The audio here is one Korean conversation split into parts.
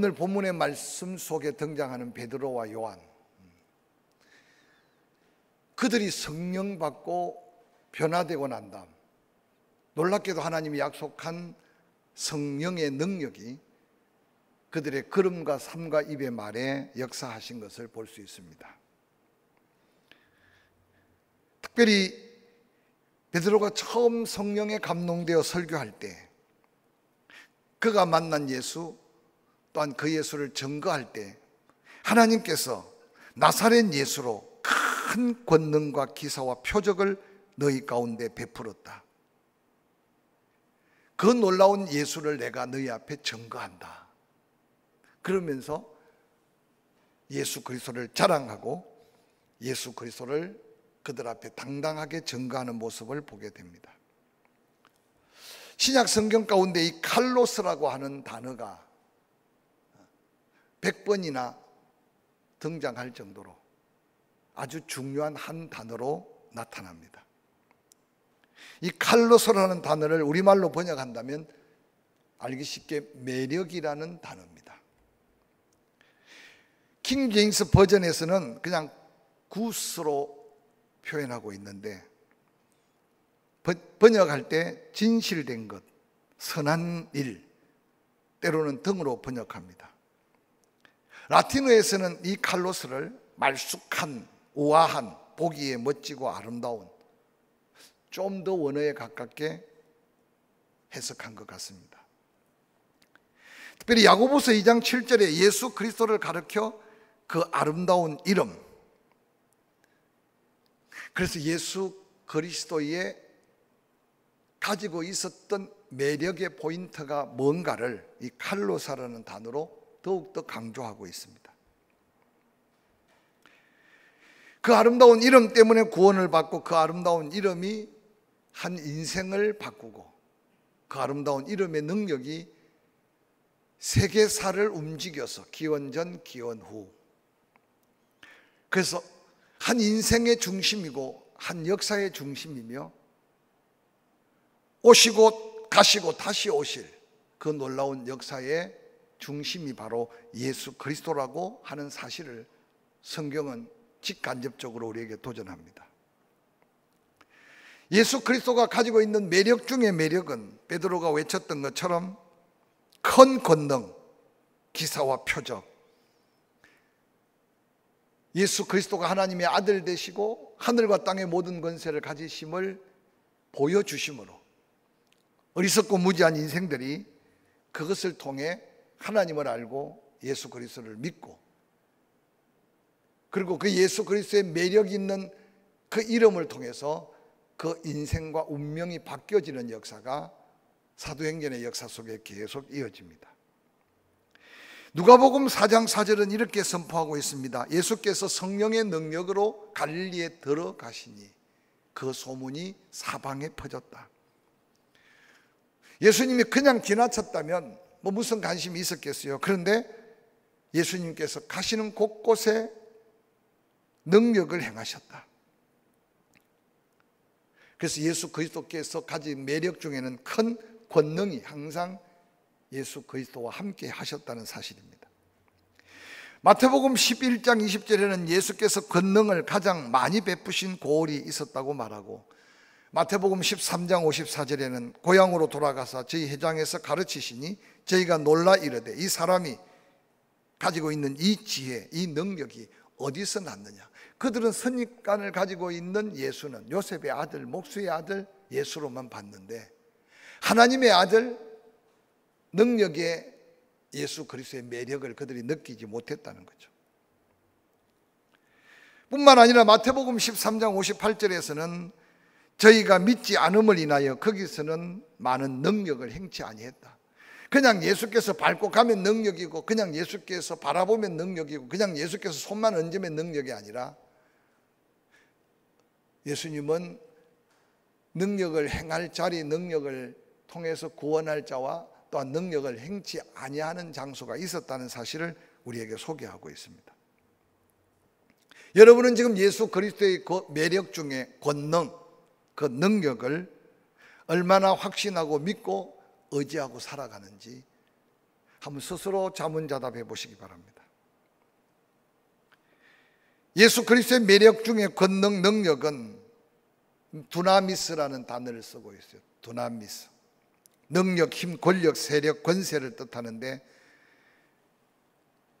오늘 본문의 말씀 속에 등장하는 베드로와 요한, 그들이 성령 받고 변화되고 난 다음 놀랍게도 하나님이 약속한 성령의 능력이 그들의 걸음과 삶과 입의 말에 역사하신 것을 볼 수 있습니다. 특별히 베드로가 처음 성령에 감동되어 설교할 때, 그가 만난 예수 또한 그 예수를 증거할 때 하나님께서 나사렛 예수로 큰 권능과 기사와 표적을 너희 가운데 베풀었다. 그 놀라운 예수를 내가 너희 앞에 증거한다. 그러면서 예수 그리스도를 자랑하고 예수 그리스도를 그들 앞에 당당하게 증거하는 모습을 보게 됩니다. 신약 성경 가운데 이 칼로스라고 하는 단어가 100번이나 등장할 정도로 아주 중요한 한 단어로 나타납니다. 이 칼로스라는 단어를 우리말로 번역한다면 알기 쉽게 매력이라는 단어입니다. 킹 제임스 버전에서는 그냥 굿으로 표현하고 있는데, 번역할 때 진실된 것, 선한 일, 때로는 등으로 번역합니다. 라틴어에서는 이 칼로스를 말쑥한, 우아한, 보기에 멋지고 아름다운, 좀 더 원어에 가깝게 해석한 것 같습니다. 특별히 야고보서 2장 7절에 예수 그리스도를 가르쳐 그 아름다운 이름, 그래서 예수 그리스도의 가지고 있었던 매력의 포인트가 뭔가를 이 칼로사라는 단어로 더욱더 강조하고 있습니다. 그 아름다운 이름 때문에 구원을 받고, 그 아름다운 이름이 한 인생을 바꾸고, 그 아름다운 이름의 능력이 세계사를 움직여서 기원전 기원후, 그래서 한 인생의 중심이고 한 역사의 중심이며, 오시고 가시고 다시 오실 그 놀라운 역사의 중심이 바로 예수 그리스도라고 하는 사실을 성경은 직간접적으로 우리에게 도전합니다. 예수 그리스도가 가지고 있는 매력 중의 매력은 베드로가 외쳤던 것처럼 큰 권능, 기사와 표적, 예수 그리스도가 하나님의 아들 되시고 하늘과 땅의 모든 권세를 가지심을 보여주심으로 어리석고 무지한 인생들이 그것을 통해 하나님을 알고 예수 그리스도를 믿고, 그리고 그 예수 그리스도의 매력 있는 그 이름을 통해서 그 인생과 운명이 바뀌어지는 역사가 사도행전의 역사 속에 계속 이어집니다. 누가복음 4장 4절은 이렇게 선포하고 있습니다. 예수께서 성령의 능력으로 갈릴리에 들어가시니 그 소문이 사방에 퍼졌다. 예수님이 그냥 지나쳤다면 무슨 관심이 있었겠어요? 그런데 예수님께서 가시는 곳곳에 능력을 행하셨다. 그래서 예수 그리스도께서 가진 매력 중에는 큰 권능이 항상 예수 그리스도와 함께 하셨다는 사실입니다. 마태복음 11장 20절에는 예수께서 권능을 가장 많이 베푸신 고을이 있었다고 말하고, 마태복음 13장 54절에는 고향으로 돌아가서 저희 회당에서 가르치시니 저희가 놀라 이르되 이 사람이 가지고 있는 이 지혜, 이 능력이 어디서 났느냐. 그들은 선입관을 가지고 있는 예수는 요셉의 아들, 목수의 아들 예수로만 봤는데, 하나님의 아들 능력의 예수 그리스도의 매력을 그들이 느끼지 못했다는 거죠. 뿐만 아니라 마태복음 13장 58절에서는 저희가 믿지 않음을 인하여 거기서는 많은 능력을 행치 아니했다. 그냥 예수께서 밟고 가면 능력이고, 그냥 예수께서 바라보면 능력이고, 그냥 예수께서 손만 얹으면 능력이 아니라, 예수님은 능력을 행할 자리, 능력을 통해서 구원할 자와 또한 능력을 행치 아니하는 장소가 있었다는 사실을 우리에게 소개하고 있습니다. 여러분은 지금 예수 그리스도의 그 매력 중에 권능, 그 능력을 얼마나 확신하고 믿고 의지하고 살아가는지, 한번 스스로 자문자답해 보시기 바랍니다. 예수 그리스도의 매력 중에 권능, 능력은 두나미스라는 단어를 쓰고 있어요. 두나미스. 능력, 힘, 권력, 세력, 권세를 뜻하는데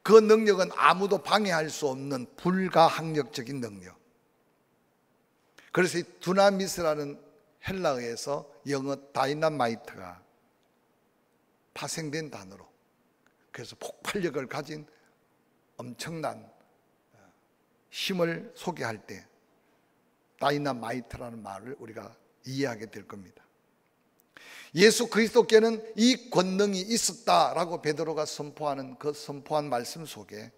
그 능력은 아무도 방해할 수 없는 불가항력적인 능력. 그래서 이 두나미스라는 헬라어에서 영어 다이나마이트가 파생된 단어로, 그래서 폭발력을 가진 엄청난 힘을 소개할 때 다이나마이트라는 말을 우리가 이해하게 될 겁니다. 예수 그리스도께는 이 권능이 있었다라고 베드로가 선포하는 그 선포한 말씀 속에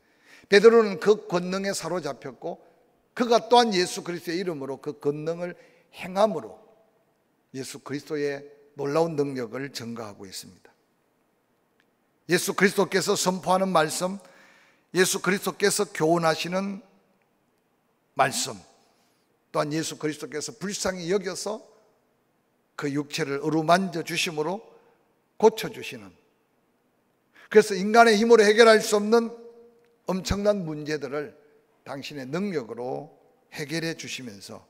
베드로는 그 권능에 사로잡혔고 그가 또한 예수 그리스도의 이름으로 그 권능을 행함으로 예수 그리스도의 놀라운 능력을 증거하고 있습니다. 예수 그리스도께서 선포하는 말씀, 예수 그리스도께서 교훈하시는 말씀, 또한 예수 그리스도께서 불쌍히 여겨서 그 육체를 어루만져 주심으로 고쳐주시는, 그래서 인간의 힘으로 해결할 수 없는 엄청난 문제들을 당신의 능력으로 해결해 주시면서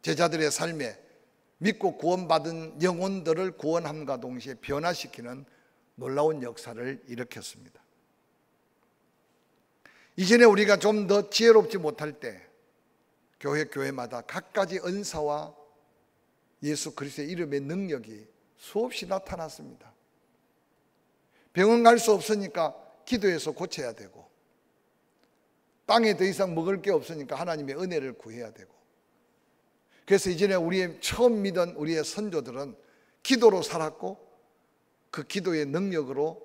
제자들의 삶에 믿고 구원받은 영혼들을 구원함과 동시에 변화시키는 놀라운 역사를 일으켰습니다. 이전에 우리가 좀 더 지혜롭지 못할 때 교회마다 각가지 은사와 예수 그리스도의 이름의 능력이 수없이 나타났습니다. 병원 갈 수 없으니까 기도해서 고쳐야 되고, 땅에 더 이상 먹을 게 없으니까 하나님의 은혜를 구해야 되고, 그래서 이전에 우리의 처음 믿은 우리의 선조들은 기도로 살았고 그 기도의 능력으로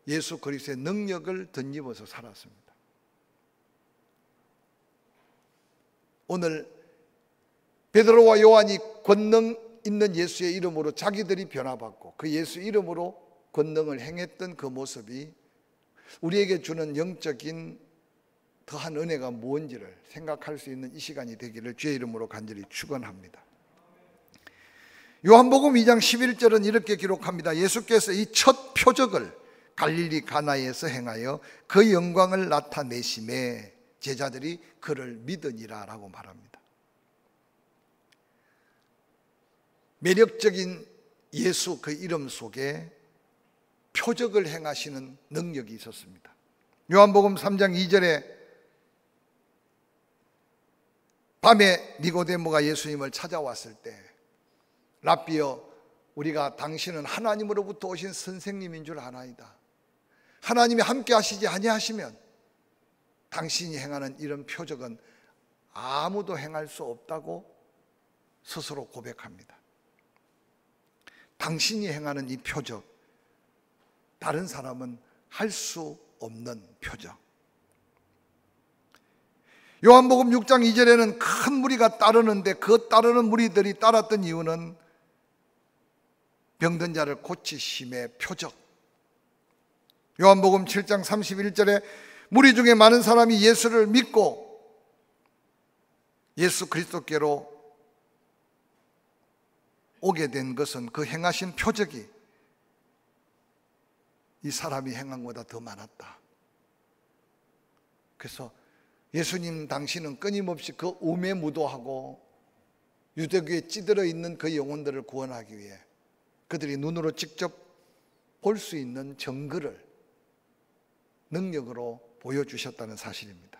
예수 그리스도의 능력을 덧입어서 살았습니다. 오늘 베드로와 요한이 권능 있는 예수의 이름으로 자기들이 변화받고 그 예수 이름으로 권능을 행했던 그 모습이 우리에게 주는 영적인 더한 은혜가 무엇인지를 생각할 수 있는 이 시간이 되기를 주의 이름으로 간절히 축원합니다. 요한복음 2장 11절은 이렇게 기록합니다. 예수께서 이 첫 표적을 갈릴리 가나에서 행하여 그 영광을 나타내심에 제자들이 그를 믿으니라 라고 말합니다. 매력적인 예수 그 이름 속에 표적을 행하시는 능력이 있었습니다. 요한복음 3장 2절에 밤에 니고데모가 예수님을 찾아왔을 때 랍비여, 우리가 당신은 하나님으로부터 오신 선생님인 줄 아나이다. 하나님이 함께 하시지 아니하시면 당신이 행하는 이런 표적은 아무도 행할 수 없다고 스스로 고백합니다. 당신이 행하는 이 표적, 다른 사람은 할 수 없는 표적. 요한복음 6장 2절에는 큰 무리가 따르는데 그 따르는 무리들이 따랐던 이유는 병든 자를 고치심의 표적. 요한복음 7장 31절에 무리 중에 많은 사람이 예수를 믿고 예수 그리스도께로 오게 된 것은 그 행하신 표적이 이 사람이 행한 것보다 더 많았다. 그래서 예수님 당신은 끊임없이 그 음에 무도하고 유대교에 찌들어 있는 그 영혼들을 구원하기 위해 그들이 눈으로 직접 볼 수 있는 증거를 능력으로 보여주셨다는 사실입니다.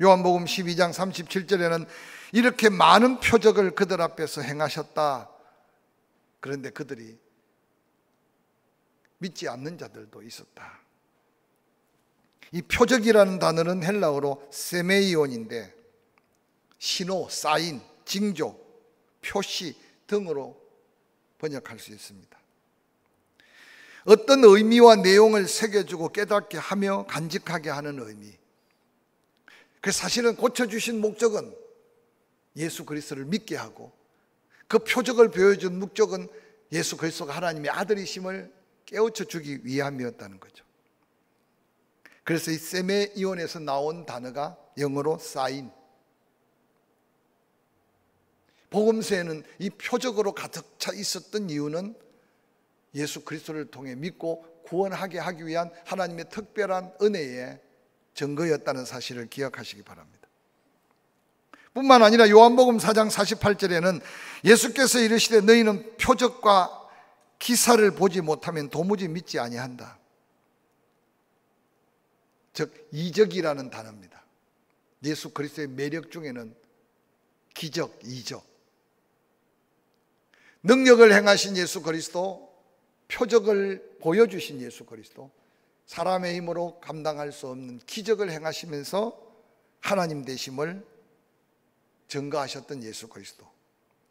요한복음 12장 37절에는 이렇게 많은 표적을 그들 앞에서 행하셨다. 그런데 그들이 믿지 않는 자들도 있었다. 이 표적이라는 단어는 헬라어로 세메이온인데 신호, 사인, 징조, 표시 등으로 번역할 수 있습니다. 어떤 의미와 내용을 새겨주고 깨닫게 하며 간직하게 하는 의미. 그래서 사실은 고쳐주신 목적은 예수 그리스도를 믿게 하고 그 표적을 보여준 목적은 예수 그리스도가 하나님의 아들이심을 깨우쳐 주기 위함이었다는 거죠. 그래서 이 세메이온에서 나온 단어가 영어로 사인. 복음서에는 이 표적으로 가득 차 있었던 이유는 예수 그리스도를 통해 믿고 구원하게 하기 위한 하나님의 특별한 은혜의 증거였다는 사실을 기억하시기 바랍니다. 뿐만 아니라 요한복음 4장 48절에는 예수께서 이르시되 너희는 표적과 기사를 보지 못하면 도무지 믿지 아니한다. 즉 이적이라는 단어입니다. 예수 그리스도의 매력 중에는 기적, 이적, 능력을 행하신 예수 그리스도, 표적을 보여주신 예수 그리스도, 사람의 힘으로 감당할 수 없는 기적을 행하시면서 하나님 되심을 증거하셨던 예수 그리스도,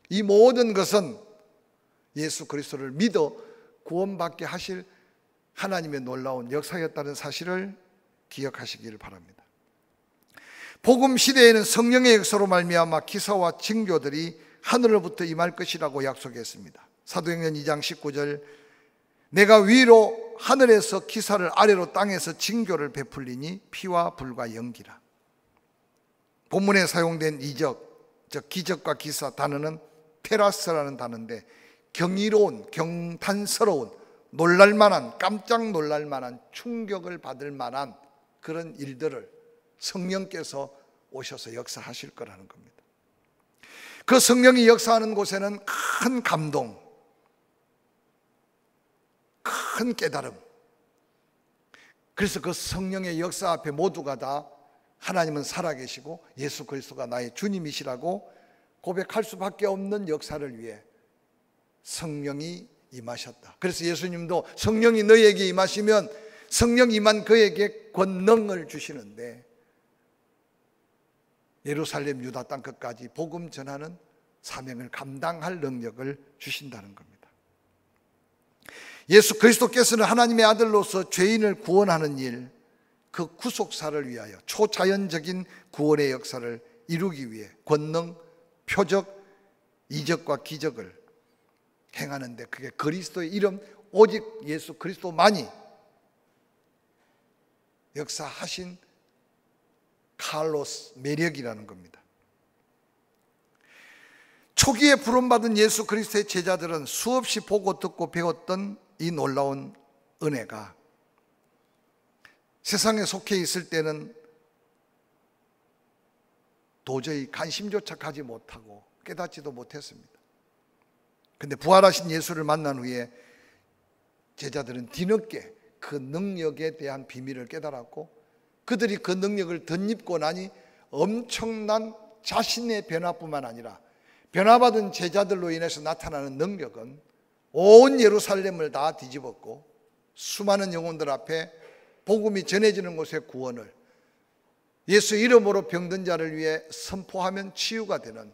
이 모든 것은 예수 그리스도를 믿어 구원받게 하실 하나님의 놀라운 역사였다는 사실을 기억하시기를 바랍니다. 복음 시대에는 성령의 역사로 말미암아 기사와 징조들이 하늘로부터 임할 것이라고 약속했습니다. 사도행전 2장 19절, 내가 위로 하늘에서 기사를 아래로 땅에서 징조를 베풀리니 피와 불과 연기라. 본문에 사용된 이적, 즉 기적과 기사 단어는 테라스라는 단어인데 경이로운, 경탄스러운, 놀랄만한, 깜짝 놀랄만한, 충격을 받을 만한 그런 일들을 성령께서 오셔서 역사하실 거라는 겁니다. 그 성령이 역사하는 곳에는 큰 감동, 큰 깨달음, 그래서 그 성령의 역사 앞에 모두가 다 하나님은 살아계시고 예수 그리스도가 나의 주님이시라고 고백할 수밖에 없는 역사를 위해 성령이 임하셨다. 그래서 예수님도 성령이 너희에게 임하시면 성령 임한 그에게 권능을 주시는데 예루살렘 유다 땅 끝까지 복음 전하는 사명을 감당할 능력을 주신다는 겁니다. 예수 그리스도께서는 하나님의 아들로서 죄인을 구원하는 일, 그 구속사를 위하여 초자연적인 구원의 역사를 이루기 위해 권능, 표적, 이적과 기적을 행하는데 그게 그리스도의 이름 오직 예수 그리스도만이 역사하신 칼로스 매력이라는 겁니다. 초기에 부름받은 예수 그리스도의 제자들은 수없이 보고 듣고 배웠던 이 놀라운 은혜가 세상에 속해 있을 때는 도저히 관심조차 가지 못하고 깨닫지도 못했습니다. 그런데 부활하신 예수를 만난 후에 제자들은 뒤늦게 그 능력에 대한 비밀을 깨달았고 그들이 그 능력을 덧입고 나니 엄청난 자신의 변화뿐만 아니라 변화받은 제자들로 인해서 나타나는 능력은 온 예루살렘을 다 뒤집었고 수많은 영혼들 앞에 복음이 전해지는 곳의 구원을 예수 이름으로 병든 자를 위해 선포하면 치유가 되는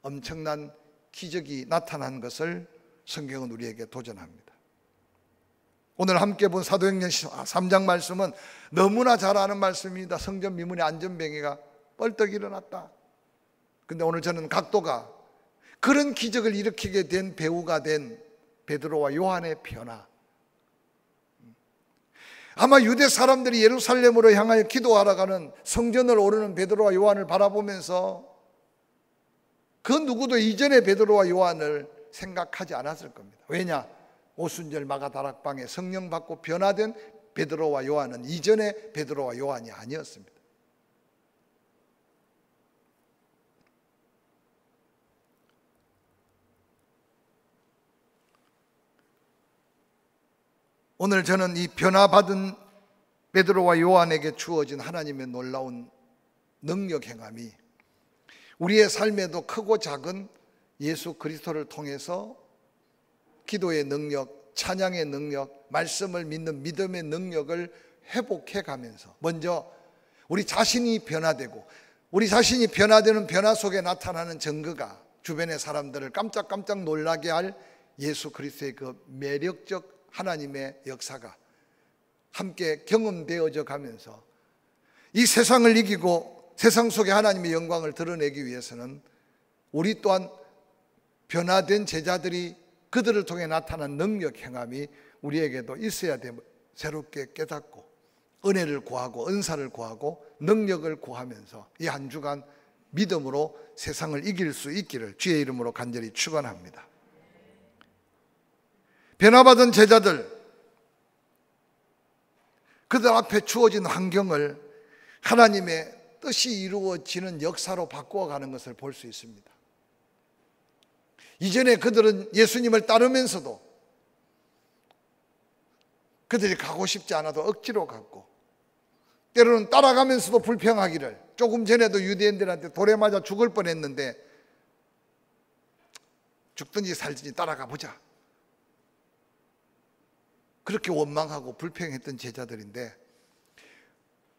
엄청난 기적이 나타난 것을 성경은 우리에게 도전합니다. 오늘 함께 본 사도행전 3장 말씀은 너무나 잘 아는 말씀입니다. 성전 미문의 안전뱅이가 뻘떡 일어났다. 근데 오늘 저는 각도가 그런 기적을 일으키게 된 배우가 된 베드로와 요한의 변화, 아마 유대 사람들이 예루살렘으로 향하여 기도하러 가는 성전을 오르는 베드로와 요한을 바라보면서 그 누구도 이전의 베드로와 요한을 생각하지 않았을 겁니다. 왜냐? 오순절 마가다락방에 성령 받고 변화된 베드로와 요한은 이전의 베드로와 요한이 아니었습니다. 오늘 저는 이 변화받은 베드로와 요한에게 주어진 하나님의 놀라운 능력 행함이 우리의 삶에도 크고 작은 예수 그리스도를 통해서 기도의 능력, 찬양의 능력, 말씀을 믿는 믿음의 능력을 회복해 가면서 먼저 우리 자신이 변화되고 우리 자신이 변화되는 변화 속에 나타나는 증거가 주변의 사람들을 깜짝깜짝 놀라게 할 예수 그리스도의 그 매력적 하나님의 역사가 함께 경험되어져 가면서 이 세상을 이기고 세상 속에 하나님의 영광을 드러내기 위해서는 우리 또한 변화된 제자들이 그들을 통해 나타난 능력 행함이 우리에게도 있어야 되고 새롭게 깨닫고 은혜를 구하고 은사를 구하고 능력을 구하면서 이 한 주간 믿음으로 세상을 이길 수 있기를 주의 이름으로 간절히 축원합니다. 변화받은 제자들, 그들 앞에 주어진 환경을 하나님의 뜻이 이루어지는 역사로 바꾸어가는 것을 볼 수 있습니다. 이전에 그들은 예수님을 따르면서도 그들이 가고 싶지 않아도 억지로 갔고, 때로는 따라가면서도 불평하기를, 조금 전에도 유대인들한테 돌에 맞아 죽을 뻔했는데 죽든지 살든지 따라가 보자, 그렇게 원망하고 불평했던 제자들인데,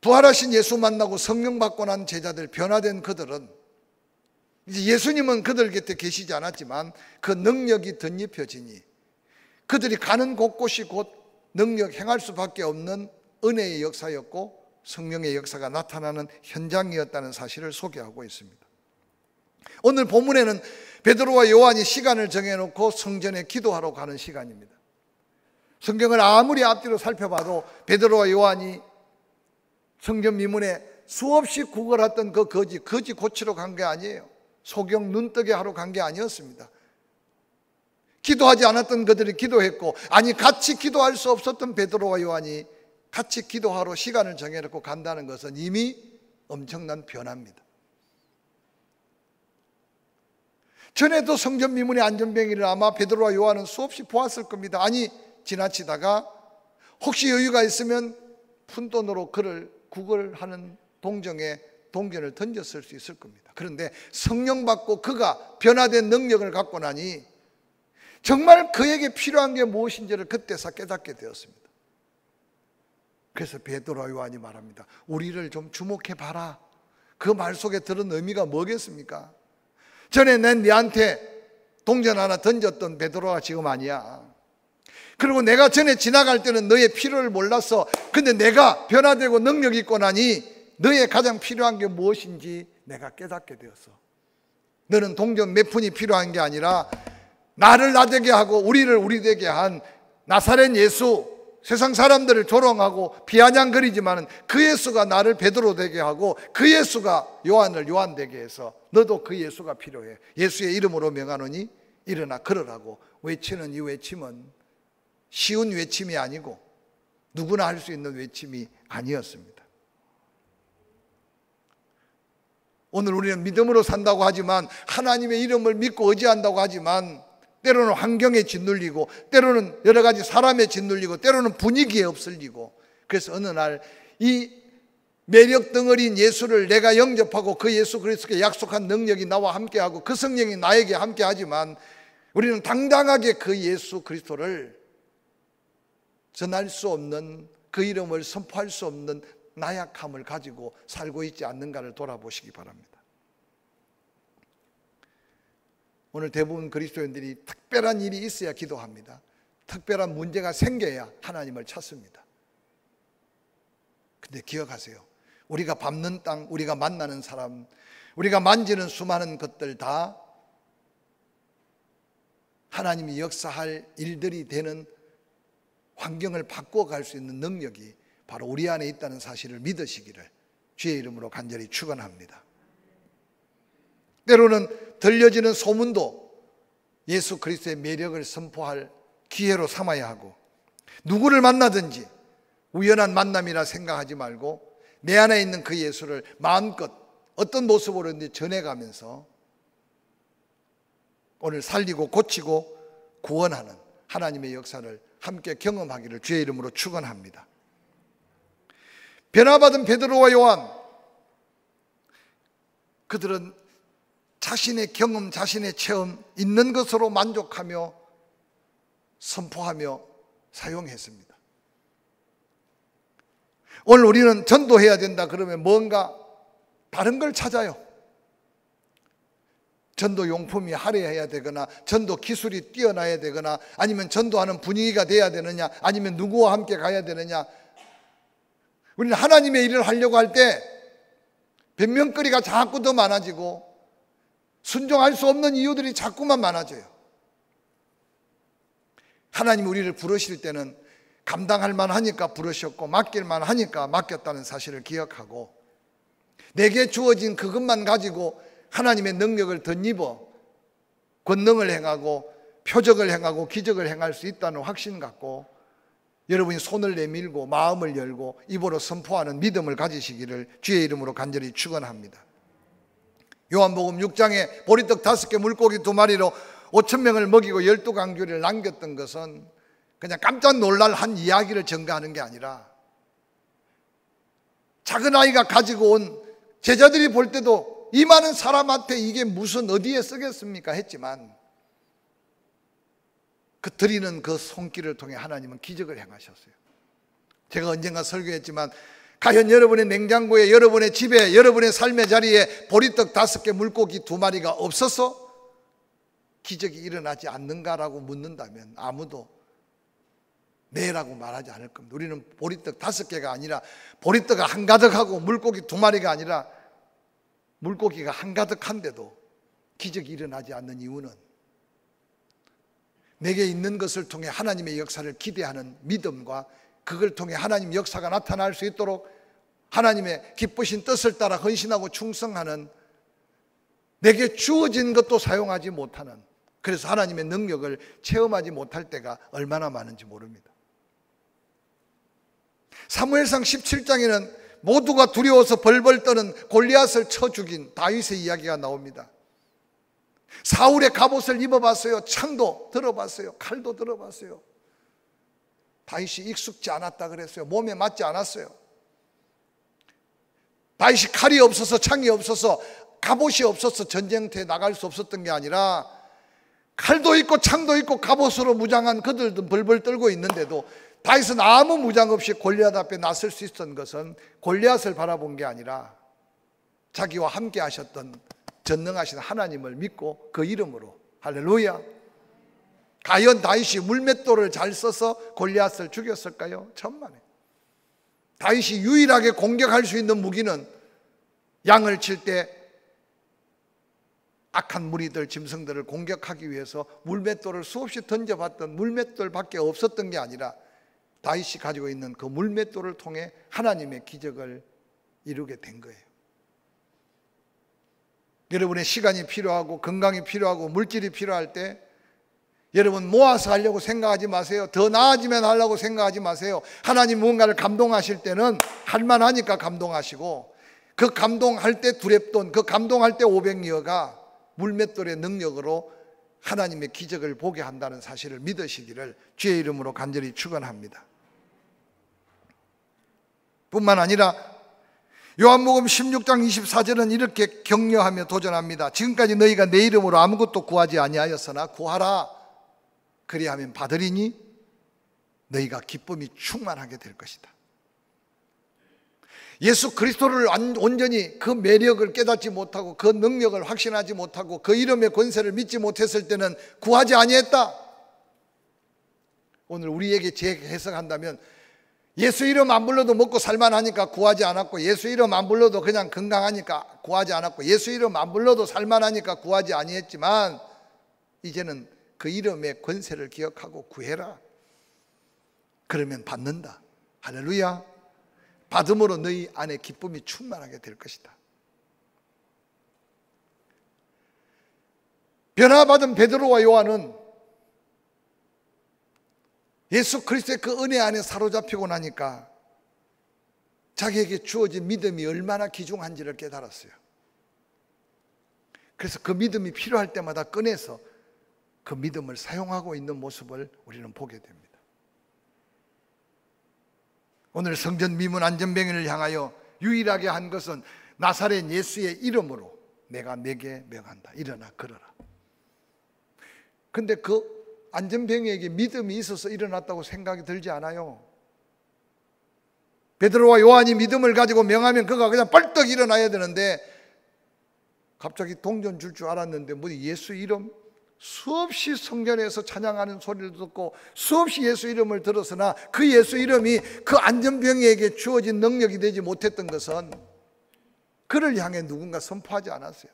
부활하신 예수 만나고 성령 받고 난 제자들, 변화된 그들은 이제 예수님은 그들 곁에 계시지 않았지만 그 능력이 덧입혀지니 그들이 가는 곳곳이 곧 능력 행할 수밖에 없는 은혜의 역사였고 성령의 역사가 나타나는 현장이었다는 사실을 소개하고 있습니다. 오늘 본문에는 베드로와 요한이 시간을 정해놓고 성전에 기도하러 가는 시간입니다. 성경을 아무리 앞뒤로 살펴봐도 베드로와 요한이 성전 미문에 수없이 구걸했던 그 거지 고치러 간 게 아니에요. 소경 눈뜨게 하러 간 게 아니었습니다. 기도하지 않았던 그들이 기도했고, 아니 같이 기도할 수 없었던 베드로와 요한이 같이 기도하러 시간을 정해놓고 간다는 것은 이미 엄청난 변화입니다. 전에도 성전 미문의 안전병이를 아마 베드로와 요한은 수없이 보았을 겁니다. 아니 지나치다가 혹시 여유가 있으면 푼돈으로 그를 구걸하는 동정에 동전을 던졌을 수 있을 겁니다. 그런데 성령 받고 그가 변화된 능력을 갖고 나니 정말 그에게 필요한 게 무엇인지를 그때서 깨닫게 되었습니다. 그래서 베드로와 요한이 말합니다. 우리를 좀 주목해 봐라. 그 말 속에 들은 의미가 뭐겠습니까? 전에 난 네한테 동전 하나 던졌던 베드로가 지금 아니야. 그리고 내가 전에 지나갈 때는 너의 필요를 몰랐어. 근데 내가 변화되고 능력이 있고 나니 너의 가장 필요한 게 무엇인지 내가 깨닫게 되었어. 너는 동전 몇 푼이 필요한 게 아니라 나를 나 되게 하고 우리를 우리 되게 한 나사렛 예수, 세상 사람들을 조롱하고 비아냥거리지만 그 예수가 나를 베드로 되게 하고 그 예수가 요한을 요한 되게 해서 너도 그 예수가 필요해. 예수의 이름으로 명하노니 일어나 걸으라고 외치는 이 외침은 쉬운 외침이 아니고 누구나 할 수 있는 외침이 아니었습니다. 오늘 우리는 믿음으로 산다고 하지만, 하나님의 이름을 믿고 의지한다고 하지만 때로는 환경에 짓눌리고, 때로는 여러 가지 사람에 짓눌리고, 때로는 분위기에 엎슬리고, 그래서 어느 날 이 매력 덩어리인 예수를 내가 영접하고 그 예수 그리스도께 약속한 능력이 나와 함께하고 그 성령이 나에게 함께하지만 우리는 당당하게 그 예수 그리스도를 전할 수 없는, 그 이름을 선포할 수 없는 나약함을 가지고 살고 있지 않는가를 돌아보시기 바랍니다. 오늘 대부분 그리스도인들이 특별한 일이 있어야 기도합니다. 특별한 문제가 생겨야 하나님을 찾습니다. 근데 기억하세요. 우리가 밟는 땅, 우리가 만나는 사람, 우리가 만지는 수많은 것들 다 하나님이 역사할 일들이 되는 환경을 바꿔갈 수 있는 능력이 바로 우리 안에 있다는 사실을 믿으시기를 주의 이름으로 간절히 축원합니다. 때로는 들려지는 소문도 예수 그리스도의 매력을 선포할 기회로 삼아야 하고, 누구를 만나든지 우연한 만남이라 생각하지 말고 내 안에 있는 그 예수를 마음껏 어떤 모습으로든지 전해가면서 오늘 살리고 고치고 구원하는 하나님의 역사를 함께 경험하기를 주의 이름으로 축원합니다. 변화받은 베드로와 요한, 그들은 자신의 경험, 자신의 체험 있는 것으로 만족하며 선포하며 사용했습니다. 오늘 우리는 전도해야 된다 그러면 뭔가 다른 걸 찾아요. 전도 용품이 화려해야 되거나 전도 기술이 뛰어나야 되거나 아니면 전도하는 분위기가 돼야 되느냐, 아니면 누구와 함께 가야 되느냐. 우리는 하나님의 일을 하려고 할 때 변명거리가 자꾸 더 많아지고 순종할 수 없는 이유들이 자꾸만 많아져요. 하나님이 우리를 부르실 때는 감당할 만하니까 부르셨고 맡길 만하니까 맡겼다는 사실을 기억하고, 내게 주어진 그것만 가지고 하나님의 능력을 덧입어 권능을 행하고 표적을 행하고 기적을 행할 수 있다는 확신 갖고 여러분이 손을 내밀고 마음을 열고 입으로 선포하는 믿음을 가지시기를 주의 이름으로 간절히 축원합니다. 요한복음 6장에 보리떡 5개 물고기 2마리로 5,000명을 먹이고 12강줄을 남겼던 것은 그냥 깜짝 놀랄 한 이야기를 전가하는 게 아니라 작은 아이가 가지고 온, 제자들이 볼 때도 이 많은 사람한테 이게 무슨 어디에 쓰겠습니까 했지만 그 드리는 그 손길을 통해 하나님은 기적을 행하셨어요. 제가 언젠가 설교했지만 과연 여러분의 냉장고에, 여러분의 집에, 여러분의 삶의 자리에 보리떡 5개 물고기 2마리가 없어서 기적이 일어나지 않는가라고 묻는다면 아무도 네라고 말하지 않을 겁니다. 우리는 보리떡 5개가 아니라 보리떡가 한가득하고 물고기 2마리가 아니라 물고기가 한가득한데도 기적이 일어나지 않는 이유는 내게 있는 것을 통해 하나님의 역사를 기대하는 믿음과 그걸 통해 하나님 역사가 나타날 수 있도록 하나님의 기쁘신 뜻을 따라 헌신하고 충성하는, 내게 주어진 것도 사용하지 못하는, 그래서 하나님의 능력을 체험하지 못할 때가 얼마나 많은지 모릅니다. 사무엘상 17장에는 모두가 두려워서 벌벌 떠는 골리앗을 쳐 죽인 다윗의 이야기가 나옵니다. 사울의 갑옷을 입어봤어요. 창도 들어봤어요. 칼도 들어봤어요. 다윗이 익숙지 않았다 그랬어요. 몸에 맞지 않았어요. 다윗이 칼이 없어서, 창이 없어서, 갑옷이 없어서 전쟁터에 나갈 수 없었던 게 아니라 칼도 있고 창도 있고 갑옷으로 무장한 그들도 벌벌 떨고 있는데도 다윗은 아무 무장 없이 골리앗 앞에 나설 수 있었던 것은 골리앗을 바라본 게 아니라 자기와 함께 하셨던 전능하신 하나님을 믿고 그 이름으로, 할렐루야. 과연 다윗이 물맷돌을 잘 써서 골리앗을 죽였을까요? 천만에. 다윗이 유일하게 공격할 수 있는 무기는 양을 칠 때 악한 무리들, 짐승들을 공격하기 위해서 물맷돌을 수없이 던져봤던 물맷돌밖에 없었던 게 아니라 다윗이 가지고 있는 그 물맷돌을 통해 하나님의 기적을 이루게 된 거예요. 여러분의 시간이 필요하고 건강이 필요하고 물질이 필요할 때 여러분 모아서 하려고 생각하지 마세요. 더 나아지면 하려고 생각하지 마세요. 하나님 무언가를 감동하실 때는 할만하니까 감동하시고, 그 감동할 때 두렙돈, 그 감동할 때 500리어가 물맷돌의 능력으로 하나님의 기적을 보게 한다는 사실을 믿으시기를 주의 이름으로 간절히 축원합니다. 뿐만 아니라 요한복음 16장 24절은 이렇게 격려하며 도전합니다. 지금까지 너희가 내 이름으로 아무것도 구하지 아니하였으나 구하라, 그리하면 받으리니 너희가 기쁨이 충만하게 될 것이다. 예수 그리스도를 온전히 그 매력을 깨닫지 못하고 그 능력을 확신하지 못하고 그 이름의 권세를 믿지 못했을 때는 구하지 아니했다. 오늘 우리에게 재해석한다면 예수 이름 안 불러도 먹고 살만하니까 구하지 않았고, 예수 이름 안 불러도 그냥 건강하니까 구하지 않았고, 예수 이름 안 불러도 살만하니까 구하지 아니했지만 이제는 그 이름의 권세를 기억하고 구해라. 그러면 받는다. 할렐루야. 받음으로 너희 안에 기쁨이 충만하게 될 것이다. 변화받은 베드로와 요한은 예수 그리스도의 그 은혜 안에 사로잡히고 나니까 자기에게 주어진 믿음이 얼마나 귀중한지를 깨달았어요. 그래서 그 믿음이 필요할 때마다 꺼내서 그 믿음을 사용하고 있는 모습을 우리는 보게 됩니다. 오늘 성전 미문 안전병인을 향하여 유일하게 한 것은 나사렛 예수의 이름으로 내가 네게 명한다. 일어나 걸어라. 근데 그 안전병이에게 믿음이 있어서 일어났다고 생각이 들지 않아요. 베드로와 요한이 믿음을 가지고 명하면 그가 그냥 벌떡 일어나야 되는데 갑자기 동전 줄 줄 알았는데 뭐 예수 이름, 수없이 성전에서 찬양하는 소리를 듣고 수없이 예수 이름을 들었으나 그 예수 이름이 그 안전병이에게 주어진 능력이 되지 못했던 것은 그를 향해 누군가 선포하지 않았어요.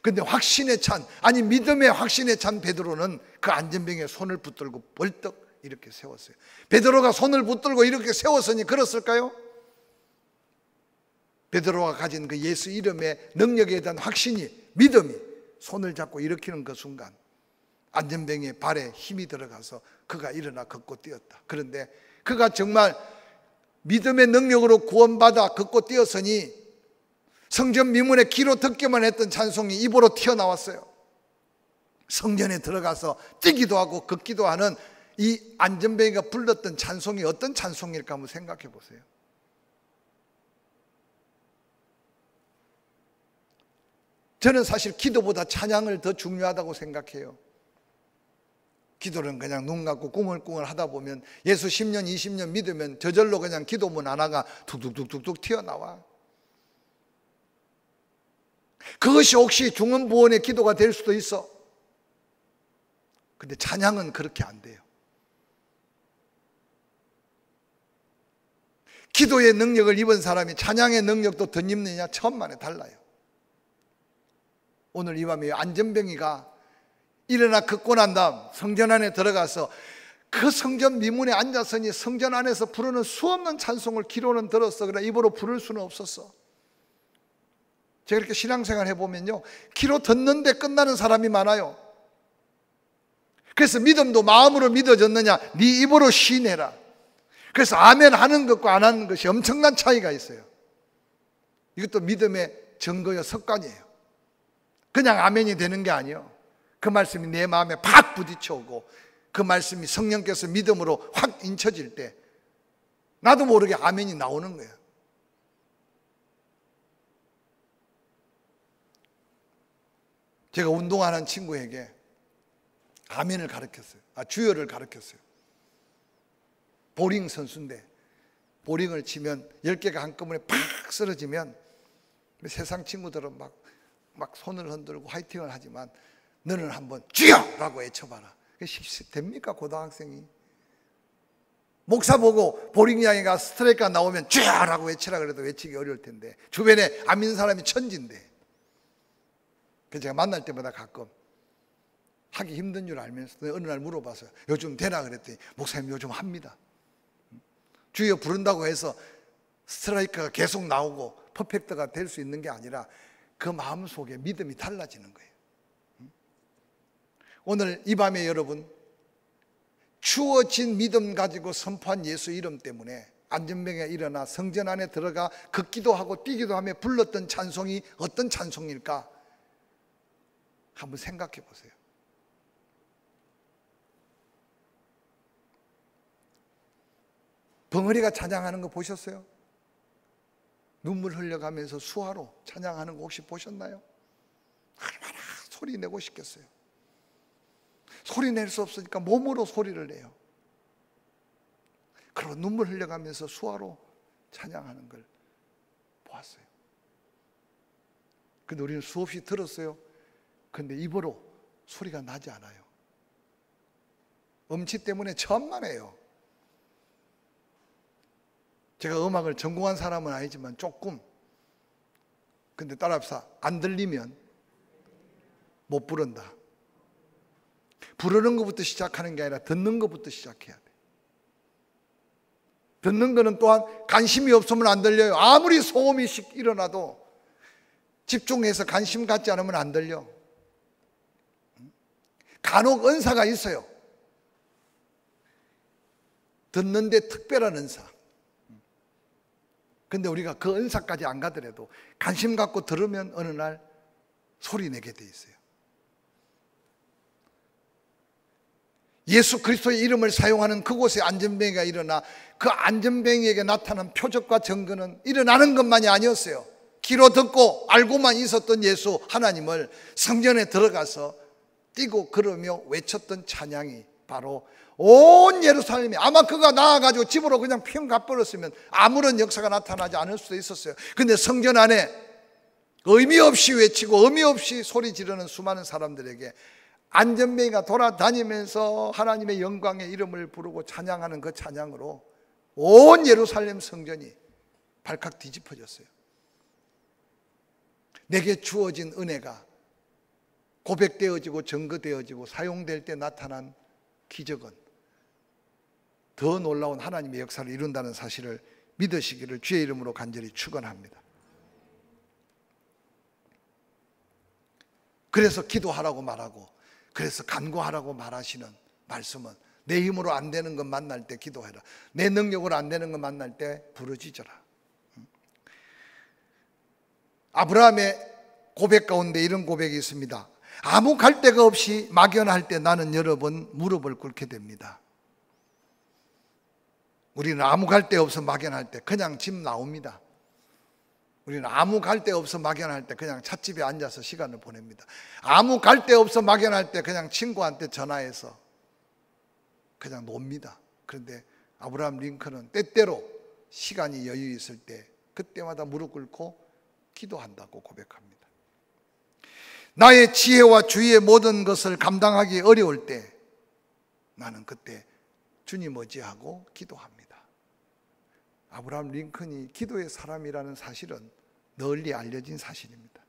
근데 확신에 찬, 아니 믿음의 확신에 찬 베드로는 그 안전병에 손을 붙들고 벌떡 이렇게 세웠어요. 베드로가 손을 붙들고 이렇게 세웠으니 그렇을까요? 베드로가 가진 그 예수 이름의 능력에 대한 확신이, 믿음이 손을 잡고 일으키는 그 순간 안전뱅이의 발에 힘이 들어가서 그가 일어나 걷고 뛰었다. 그런데 그가 정말 믿음의 능력으로 구원받아 걷고 뛰었으니 성전 미문에 귀로 듣기만 했던 찬송이 입으로 튀어나왔어요. 성전에 들어가서 뛰기도 하고 걷기도 하는 이 안전뱅이가 불렀던 찬송이 어떤 찬송일까 한번 생각해 보세요. 저는 사실 기도보다 찬양을 더 중요하다고 생각해요. 기도는 그냥 눈 감고 꿍얼꿍얼 하다 보면 예수 10년 20년 믿으면 저절로 그냥 기도문 하나가 툭툭툭툭 튀어나와. 그것이 혹시 중언부언의 기도가 될 수도 있어. 근데 찬양은 그렇게 안 돼요. 기도의 능력을 입은 사람이 찬양의 능력도 덧입느냐 천만에 달라요. 오늘 이 밤에 안전뱅이가 일어나 걷고 난 다음 성전 안에 들어가서 그 성전 미문에 앉았으니 성전 안에서 부르는 수없는 찬송을 귀로는 들었어. 그러나 입으로 부를 수는 없었어. 제가 이렇게 신앙생활 해보면요, 귀로 듣는데 끝나는 사람이 많아요. 그래서 믿음도 마음으로 믿어졌느냐, 네 입으로 시인해라. 그래서 아멘 하는 것과 안 하는 것이 엄청난 차이가 있어요. 이것도 믿음의 증거요 습관이에요. 그냥 아멘이 되는 게 아니에요. 그 말씀이 내 마음에 팍 부딪혀오고 그 말씀이 성령께서 믿음으로 확 인쳐질 때 나도 모르게 아멘이 나오는 거예요. 제가 운동하는 친구에게 아멘을 가르쳤어요. 주여를 가르쳤어요. 보링 선수인데 보링을 치면 10개가 한꺼번에 팍 쓰러지면 세상 친구들은 막 손을 흔들고 화이팅을 하지만 너는 한번 주여라고 외쳐봐라. 됩니까 고등학생이? 목사 보고 보링 양이가 스트라이크가 나오면 주여라고 외치라 그래도 외치기 어려울 텐데 주변에 안 믿는 사람이 천지인데. 그래서 제가 만날 때마다 가끔 하기 힘든 줄 알면서 어느 날 물어봐서 요즘 되나 그랬더니 목사님 요즘 합니다. 주여 부른다고 해서 스트라이크가 계속 나오고 퍼펙트가 될 수 있는 게 아니라 그 마음속에 믿음이 달라지는 거예요. 오늘 이 밤에 여러분 추워진 믿음 가지고 선포한 예수 이름 때문에 안전뱅이가 일어나 성전 안에 들어가 걷기도 하고 뛰기도 하며 불렀던 찬송이 어떤 찬송일까 한번 생각해 보세요. 벙어리가 찬양하는 거 보셨어요? 눈물 흘려가면서 수화로 찬양하는 거 혹시 보셨나요? 얼마나 소리 내고 싶겠어요. 소리 낼 수 없으니까 몸으로 소리를 내요. 그리고 눈물 흘려가면서 수화로 찬양하는 걸 보았어요. 근데 우리는 수없이 들었어요. 근데 입으로 소리가 나지 않아요. 음치 때문에 천만에요. 제가 음악을 전공한 사람은 아니지만 조금. 근데 따라합시다. 안 들리면 못 부른다. 부르는 것부터 시작하는 게 아니라 듣는 것부터 시작해야 돼. 듣는 거는 또한 관심이 없으면 안 들려요. 아무리 소음이 일어나도 집중해서 관심 갖지 않으면 안 들려. 간혹 은사가 있어요. 듣는데 특별한 은사. 근데 우리가 그 은사까지 안 가더라도 관심 갖고 들으면 어느 날 소리 내게 돼 있어요. 예수 그리스도의 이름을 사용하는 그곳에 안전뱅이가 일어나 그 안전뱅이에게 나타난 표적과 증거는 일어나는 것만이 아니었어요. 귀로 듣고 알고만 있었던 예수 하나님을 성전에 들어가서 뛰고 걸으며 외쳤던 찬양이 바로 온 예루살렘이, 아마 그가 나와가지고 집으로 그냥 핑 가버렸으면 아무런 역사가 나타나지 않을 수도 있었어요. 근데 성전 안에 의미 없이 외치고 의미 없이 소리 지르는 수많은 사람들에게 안전뱅이가 돌아다니면서 하나님의 영광의 이름을 부르고 찬양하는 그 찬양으로 온 예루살렘 성전이 발칵 뒤집어졌어요. 내게 주어진 은혜가 고백되어지고 증거되어지고 사용될 때 나타난 기적은 더 놀라운 하나님의 역사를 이룬다는 사실을 믿으시기를 주의 이름으로 간절히 축원합니다. 그래서 기도하라고 말하고 그래서 간구하라고 말하시는 말씀은 내 힘으로 안 되는 것 만날 때 기도해라. 내 능력으로 안 되는 것 만날 때 부르짖어라. 아브라함의 고백 가운데 이런 고백이 있습니다. 아무 갈데가 없이 막연할 때 나는 여러 번 무릎을 꿇게 됩니다. 우리는 아무 갈데 없어 막연할 때 그냥 집 나옵니다. 우리는 아무 갈데 없어 막연할 때 그냥 찻집에 앉아서 시간을 보냅니다. 아무 갈데 없어 막연할 때 그냥 친구한테 전화해서 그냥 놉니다. 그런데 아브라함 링컨은 때때로 시간이 여유 있을 때 그때마다 무릎 꿇고 기도한다고 고백합니다. 나의 지혜와 주위의 모든 것을 감당하기 어려울 때 나는 그때 주님 의지하고 기도합니다. 아브라함 링컨이 기도의 사람이라는 사실은 널리 알려진 사실입니다.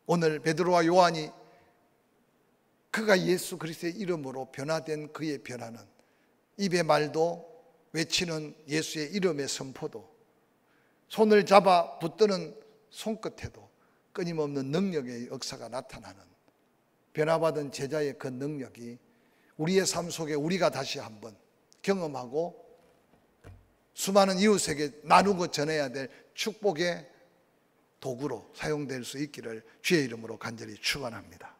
오늘 베드로와 요한이 그가 예수 그리스도의 이름으로 변화된 그의 변화는 입의 말도 외치는 예수의 이름의 선포도 손을 잡아 붙드는 손끝에도 끊임없는 능력의 역사가 나타나는 변화받은 제자의 그 능력이 우리의 삶 속에 우리가 다시 한번 경험하고 수많은 이웃에게 나누고 전해야 될 축복의 도구로 사용될 수 있기를 주의 이름으로 간절히 축원합니다.